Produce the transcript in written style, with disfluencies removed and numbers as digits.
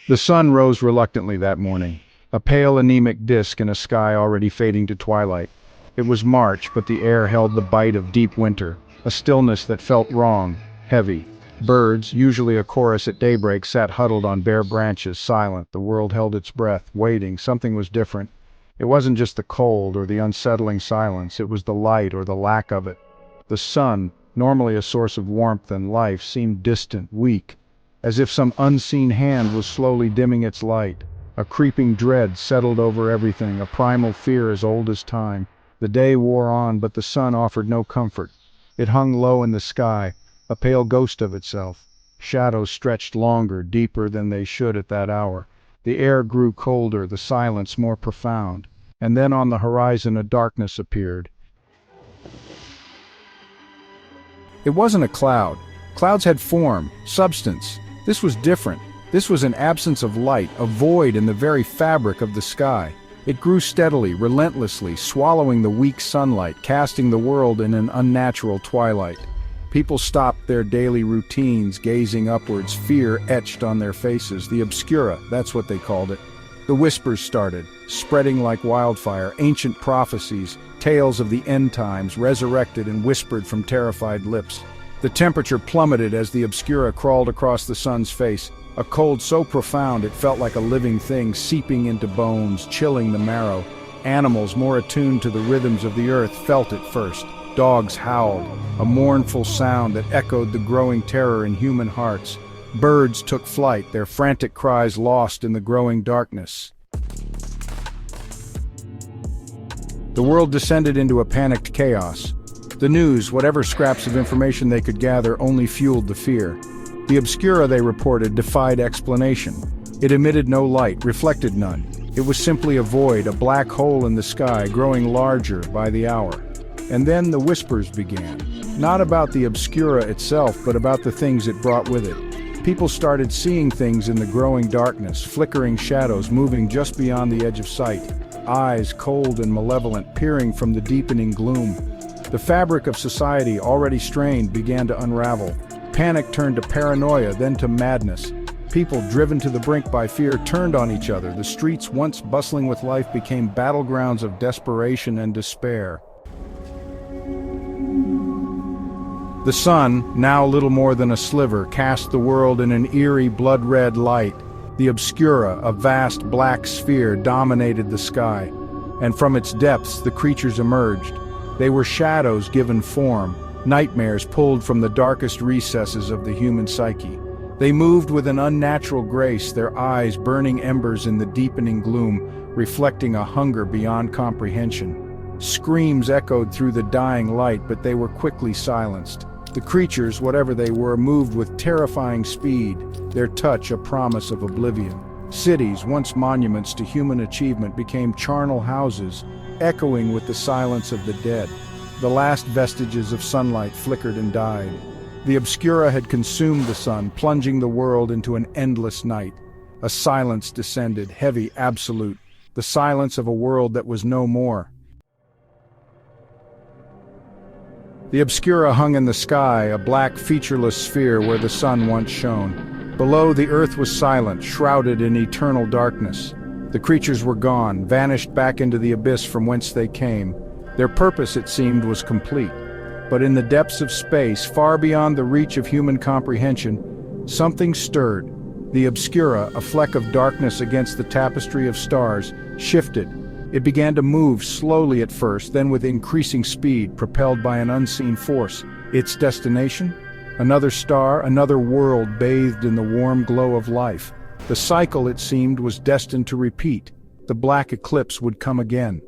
The sun rose reluctantly that morning, a pale anemic disk in a sky already fading to twilight. It was March, but the air held the bite of deep winter, a stillness that felt wrong, heavy. Birds, usually a chorus at daybreak, sat huddled on bare branches, silent. The world held its breath, waiting. Something was different. It wasn't just the cold or the unsettling silence, it was the light or the lack of it. The sun, normally a source of warmth and life, seemed distant, weak, as if some unseen hand was slowly dimming its light. A creeping dread settled over everything, a primal fear as old as time. The day wore on, but the sun offered no comfort. It hung low in the sky, a pale ghost of itself. Shadows stretched longer, deeper than they should at that hour. The air grew colder, the silence more profound. And then on the horizon a darkness appeared. It wasn't a cloud. Clouds had form, substance. This was different. This was an absence of light, a void in the very fabric of the sky. It grew steadily, relentlessly, swallowing the weak sunlight, casting the world in an unnatural twilight. People stopped their daily routines, gazing upwards, fear etched on their faces. The Obscura, that's what they called it. The whispers started, spreading like wildfire, ancient prophecies, tales of the end times, resurrected and whispered from terrified lips. The temperature plummeted as the Obscura crawled across the sun's face, a cold so profound it felt like a living thing seeping into bones, chilling the marrow. Animals more attuned to the rhythms of the earth felt it first. Dogs howled, a mournful sound that echoed the growing terror in human hearts. Birds took flight, their frantic cries lost in the growing darkness. The world descended into a panicked chaos. The news, whatever scraps of information they could gather, only fueled the fear. The Obscura, they reported, defied explanation. It emitted no light, reflected none. It was simply a void, a black hole in the sky, growing larger by the hour. And then the whispers began. Not about the Obscura itself, but about the things it brought with it. People started seeing things in the growing darkness, flickering shadows moving just beyond the edge of sight. Eyes, cold and malevolent, peering from the deepening gloom. The fabric of society, already strained, began to unravel. Panic turned to paranoia, then to madness. People, driven to the brink by fear, turned on each other. The streets, once bustling with life, became battlegrounds of desperation and despair. The sun, now little more than a sliver, cast the world in an eerie, blood-red light. The Obscura, a vast black sphere, dominated the sky. And from its depths the creatures emerged. They were shadows given form, nightmares pulled from the darkest recesses of the human psyche. They moved with an unnatural grace, their eyes burning embers in the deepening gloom, reflecting a hunger beyond comprehension. Screams echoed through the dying light, but they were quickly silenced. The creatures, whatever they were, moved with terrifying speed, their touch a promise of oblivion. Cities, once monuments to human achievement, became charnel houses, echoing with the silence of the dead. The last vestiges of sunlight flickered and died. The Obscura had consumed the sun, plunging the world into an endless night. A silence descended, heavy, absolute, the silence of a world that was no more. The Obscura hung in the sky, a black, featureless sphere where the sun once shone. Below, the earth was silent, shrouded in eternal darkness. The creatures were gone, vanished back into the abyss from whence they came. Their purpose, it seemed, was complete. But in the depths of space, far beyond the reach of human comprehension, something stirred. The Obscura, a fleck of darkness against the tapestry of stars, shifted. It began to move slowly at first, then with increasing speed, propelled by an unseen force. Its destination? Another star, another world bathed in the warm glow of life. The cycle, it seemed, was destined to repeat. The Black Eclipse would come again.